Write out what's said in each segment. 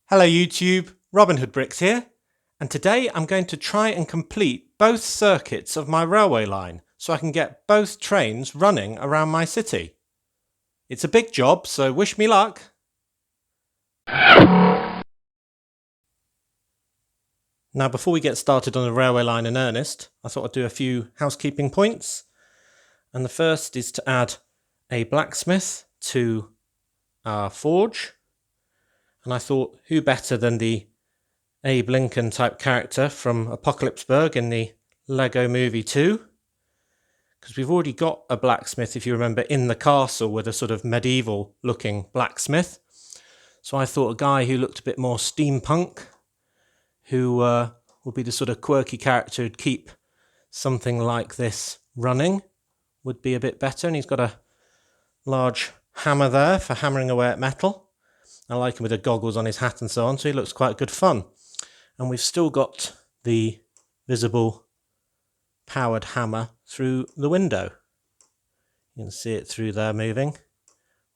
Hello YouTube, Robin Hood Bricks here, and today I'm going to try and complete both circuits of my railway line so I can get both trains running around my city. It's a big job, so wish me luck. Now before we get started on the railway line in earnest, I thought I'd do a few housekeeping points. And the first is to add a blacksmith to our forge. And I thought, who better than the Abe Lincoln type character from Apocalypseburg in the Lego Movie 2? Because we've already got a blacksmith, if you remember, in the castle with a sort of medieval looking blacksmith. So I thought a guy who looked a bit more steampunk, who would be the sort of quirky character who'd keep something like this running, would be a bit better. And he's got a large hammer there for hammering away at metal. I like him with the goggles on his hat and so on, so he looks quite good fun. And we've still got the visible powered hammer through the window. You can see it through there moving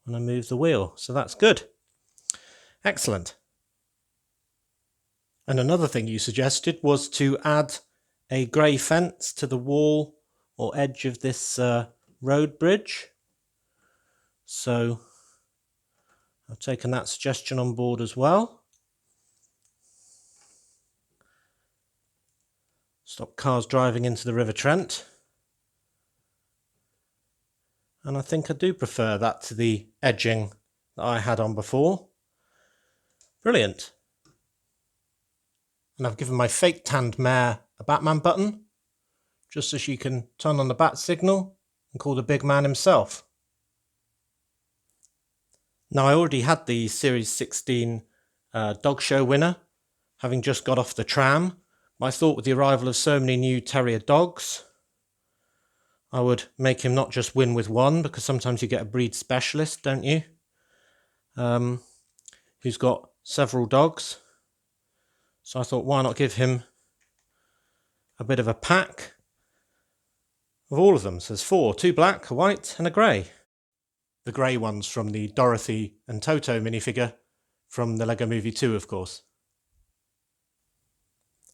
when I move the wheel, so that's good. Excellent. And another thing you suggested was to add a grey fence to the wall or edge of this road bridge. So I've taken that suggestion on board as well. Stop cars driving into the River Trent. And I think I do prefer that to the edging that I had on before. Brilliant. And I've given my fake tanned mare a Batman button, just so she can turn on the bat signal and call the big man himself. Now I already had the Series 16 dog show winner, having just got off the tram. I thought with the arrival of so many new terrier dogs, I would make him not just win with one, because sometimes you get a breed specialist, don't you? Who's got several dogs. So I thought, why not give him a bit of a pack of all of them. So there's 4, 2 black, a white and a grey. The grey one's from the Dorothy and Toto minifigure from the Lego Movie 2, of course.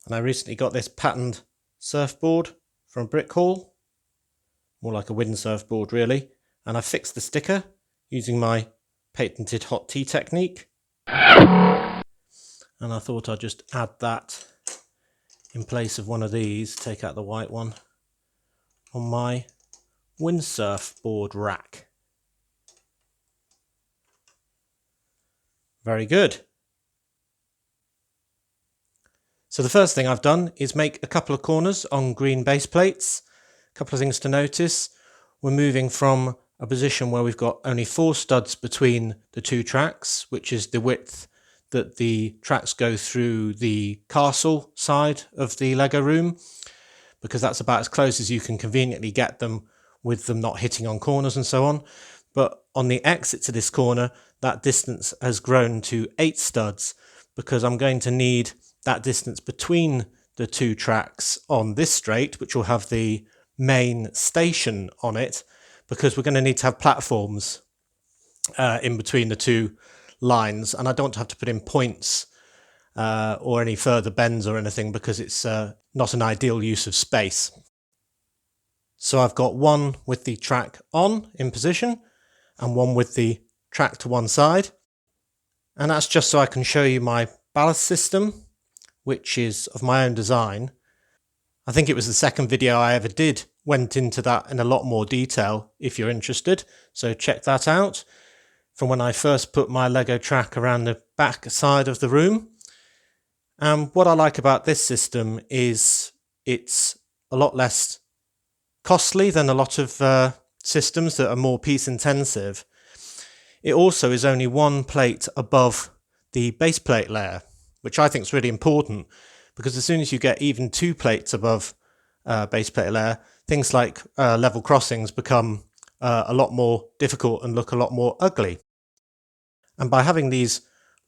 And I recently got this patterned surfboard from Brick Hall. More like a windsurfboard, really. And I fixed the sticker using my patented hot tea technique. And I thought I'd just add that in place of one of these, take out the white one, on my windsurfboard rack. Very good. So the first thing I've done is make a couple of corners on green base plates. A couple of things to notice. We're moving from a position where we've got only 4 studs between the 2 tracks, which is the width that the tracks go through the castle side of the Lego room, because that's about as close as you can conveniently get them with them not hitting on corners and so on. But on the exit to this corner, that distance has grown to 8 studs, because I'm going to need that distance between the 2 tracks on this straight, which will have the main station on it, because we're going to need to have platforms in between the 2 lines, and I don't have to put in points or any further bends or anything, because it's not an ideal use of space. So I've got one with the track on in position and one with the track to one side, and that's just so I can show you my ballast system, which is of my own design. I think it was the second video I ever did went into that in a lot more detail, if you're interested, so check that out, from when I first put my Lego track around the back side of the room. And what I like about this system is it's a lot less costly than a lot of systems that are more piece intensive. It also is only 1 plate above the base plate layer, which I think is really important, because as soon as you get even 2 plates above base plate layer, things like level crossings become a lot more difficult and look a lot more ugly. And by having these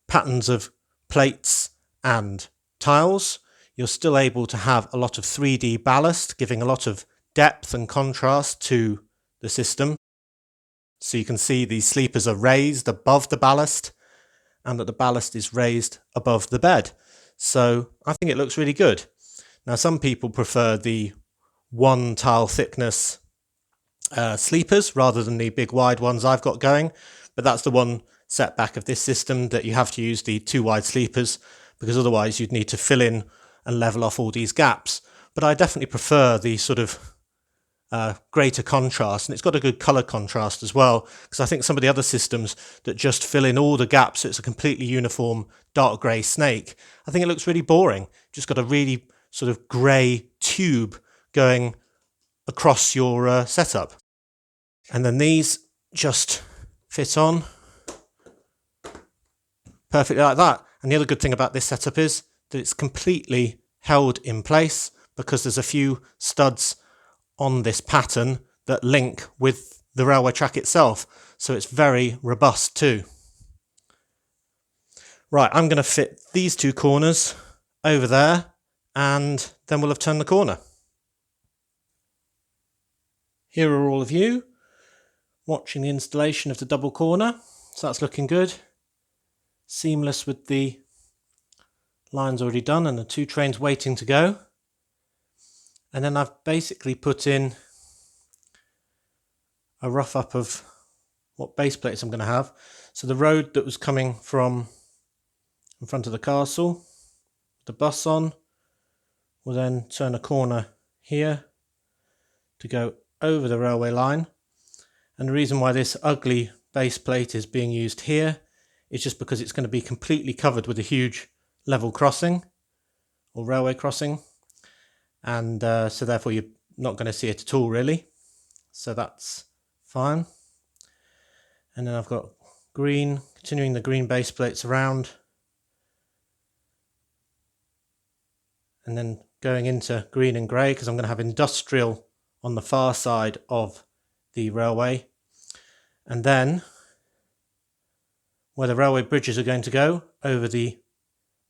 patterns of plates and tiles, you're still able to have a lot of 3D ballast, giving a lot of depth and contrast to the system. So you can see these sleepers are raised above the ballast, and that the ballast is raised above the bed. So I think it looks really good. Now some people prefer the 1 tile thickness sleepers rather than the big wide ones I've got going, but that's the one setback of this system, that you have to use the 2 wide sleepers, because otherwise you'd need to fill in and level off all these gaps. But I definitely prefer the sort of greater contrast, and it's got a good colour contrast as well, because I think some of the other systems that just fill in all the gaps so it's a completely uniform dark grey snake, I think it looks really boring. Just got a really sort of grey tube going across your setup. And then these just fit on perfectly like that. And the other good thing about this setup is that it's completely held in place, because there's a few studs on this pattern that link with the railway track itself, so it's very robust too. Right, I'm going to fit these 2 corners over there, and then we'll have turned the corner. Here are all of you watching the installation of the double corner, so that's looking good. Seamless with the lines already done and the 2 trains waiting to go. And then I've basically put in a rough up of what base plates I'm going to have. So the road that was coming from in front of the castle, the bus on, will then turn a corner here to go over the railway line. And the reason why this ugly base plate is being used here is just because it's going to be completely covered with a huge level crossing or railway crossing, and so therefore you're not going to see it at all really, so that's fine. And then I've got green, continuing the green base plates around, and then going into green and grey, because I'm going to have industrial on the far side of the railway. And then where the railway bridges are going to go, over the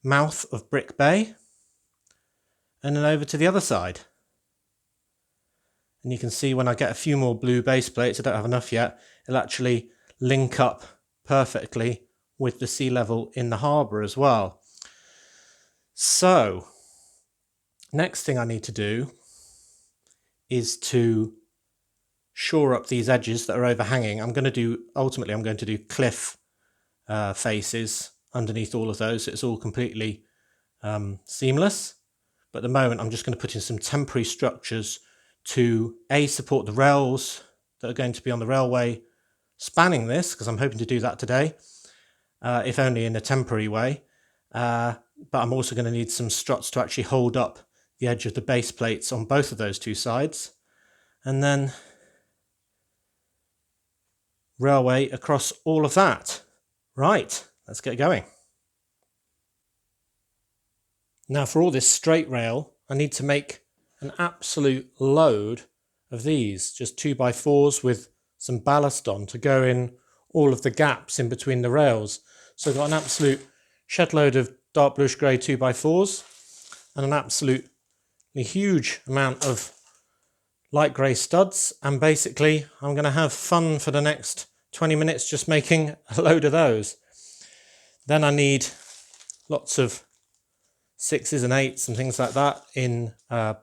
mouth of Brick Bay, and then over to the other side. And you can see when I get a few more blue base plates, I don't have enough yet, it'll actually link up perfectly with the sea level in the harbour as well. So next thing I need to do is to shore up these edges that are overhanging. Ultimately I'm going to do cliff faces underneath all of those, so it's all completely seamless. But at the moment I'm just going to put in some temporary structures to support the rails that are going to be on the railway spanning this, because I'm hoping to do that today, if only in a temporary way. But I'm also going to need some struts to actually hold up the edge of the base plates on both of those 2 sides. And then railway across all of that. Right, let's get going. Now for all this straight rail, I need to make an absolute load of these, just 2x4s with some ballast on to go in all of the gaps in between the rails. So I've got an absolute shed load of dark bluish grey 2x4s and an absolutely huge amount of light grey studs, and basically I'm going to have fun for the next 20 minutes just making a load of those. Then I need lots of 6s and 8s and things like that in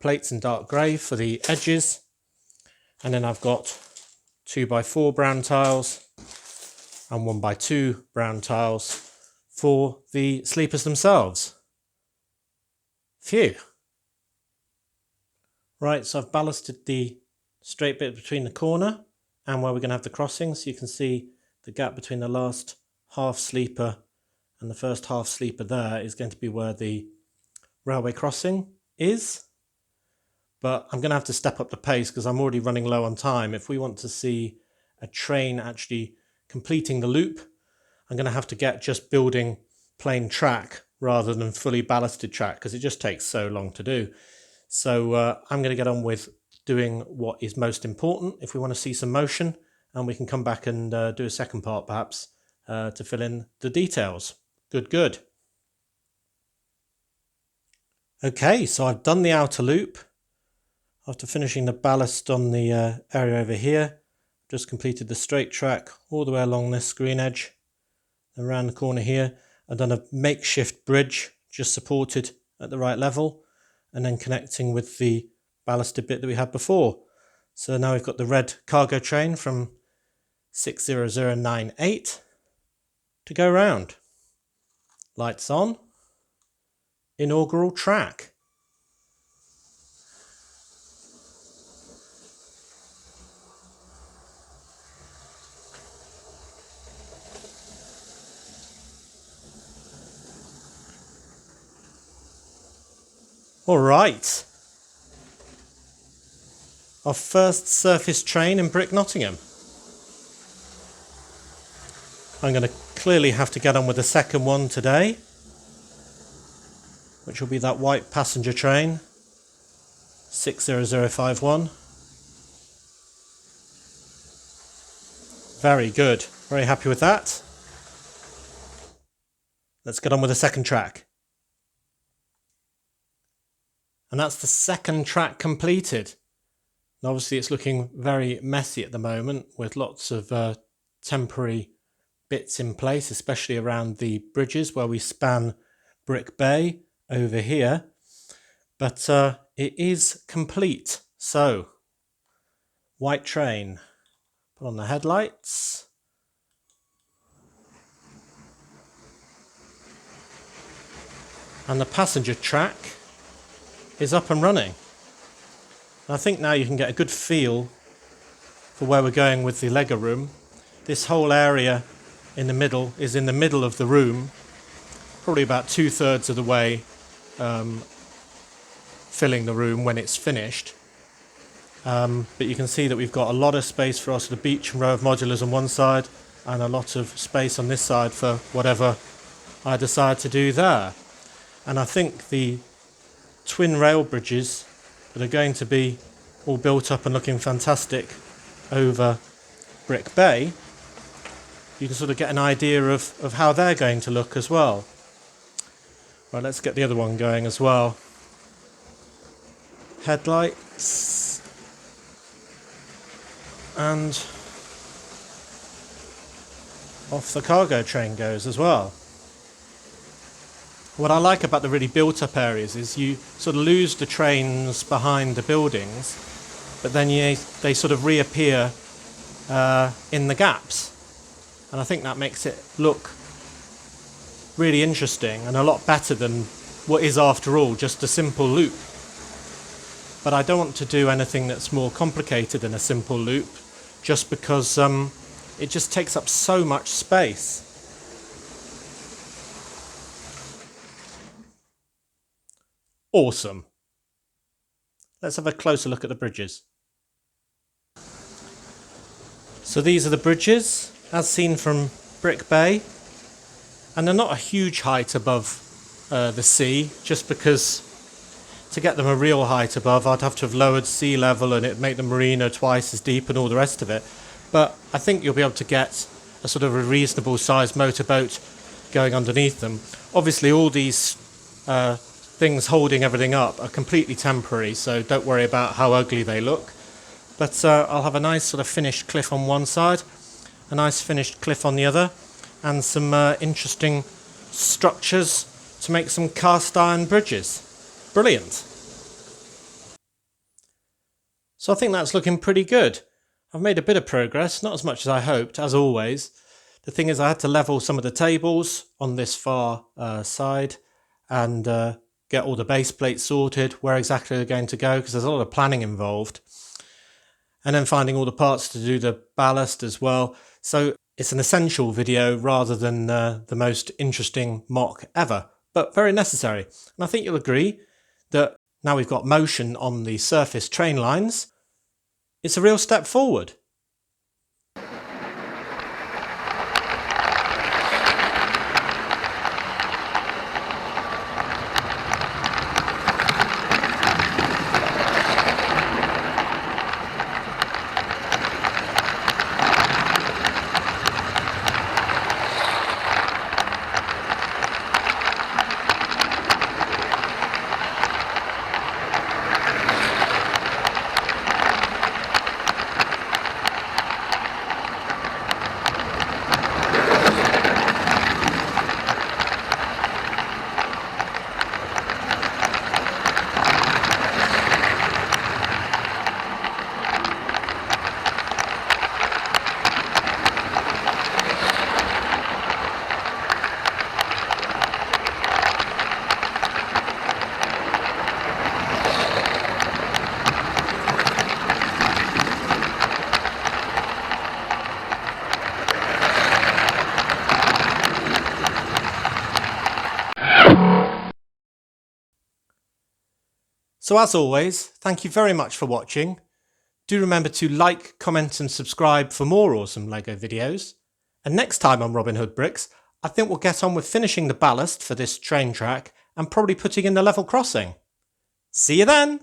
plates in dark grey for the edges. And then I've got 2x4 brown tiles and 1x2 brown tiles for the sleepers themselves. Phew. Right, so I've ballasted the straight bit between the corner and where we're going to have the crossing, so you can see the gap between the last half sleeper and the first half sleeper there is going to be where the railway crossing is. But I'm going to have to step up the pace because I'm already running low on time. If we want to see a train actually completing the loop, I'm going to have to get just building plain track rather than fully ballasted track, because it just takes so long to do. So I'm going to get on with doing what is most important if we want to see some motion, and we can come back and do a second part perhaps to fill in the details. Good. Okay, so I've done the outer loop. After finishing the ballast on the area over here, just completed the straight track all the way along this green edge, Around the corner here, I've done a makeshift bridge, just supported at the right level, and then connecting with the ballasted bit that we had before. So now we've got the red cargo train from 60098 to go round. Lights on. Inaugural track. All right. Our first surface train in Brick Nottingham. I'm going to clearly have to get on with the second one today, which will be that white passenger train, 60051. Very good. Very happy with that. Let's get on with the second track. And that's the second track completed. And obviously it's looking very messy at the moment with lots of temporary bits in place, especially around the bridges where we span Brick Bay over here. But it is complete. So, white train. Put on the headlights. And the passenger track is up and running. And I think now you can get a good feel for where we're going with the Lego room. This whole area in the middle is in the middle of the room, probably about 2/3 of the way filling the room when it's finished. But you can see that we've got a lot of space for our sort of beach and row of modulars on one side and a lot of space on this side for whatever I decide to do there. And I think the twin rail bridges that are going to be all built up and looking fantastic over Brick Bay, you can sort of get an idea of how they're going to look as well. Right, let's get the other one going as well. Headlights. And off the cargo train goes as well. What I like about the really built-up areas is you sort of lose the trains behind the buildings, but then they sort of reappear in the gaps. And I think that makes it look really interesting and a lot better than what is, after all, just a simple loop. But I don't want to do anything that's more complicated than a simple loop, just because it just takes up so much space. Awesome. Let's have a closer look at the bridges. So these are the bridges as seen from Brick Bay, and they're not a huge height above the sea, just because to get them a real height above I'd have to have lowered sea level and it'd make the marina twice as deep and all the rest of it. But I think you'll be able to get a sort of a reasonable sized motorboat going underneath them. Obviously all these things holding everything up are completely temporary, so don't worry about how ugly they look. But I'll have a nice sort of finished cliff on one side, a nice finished cliff on the other, and some interesting structures to make some cast iron bridges. Brilliant. So I think that's looking pretty good. I've made a bit of progress, not as much as I hoped, as always. The thing is I had to level some of the tables on this far side and get all the base plates sorted, where exactly they're going to go, because there's a lot of planning involved. And then finding all the parts to do the ballast as well. So it's an essential video rather than the most interesting mock ever, but very necessary. And I think you'll agree that now we've got motion on the surface train lines, it's a real step forward. So as always, thank you very much for watching. Do remember to like, comment and subscribe for more awesome LEGO videos. And next time on Robin Hood Bricks, I think we'll get on with finishing the ballast for this train track and probably putting in the level crossing. See you then!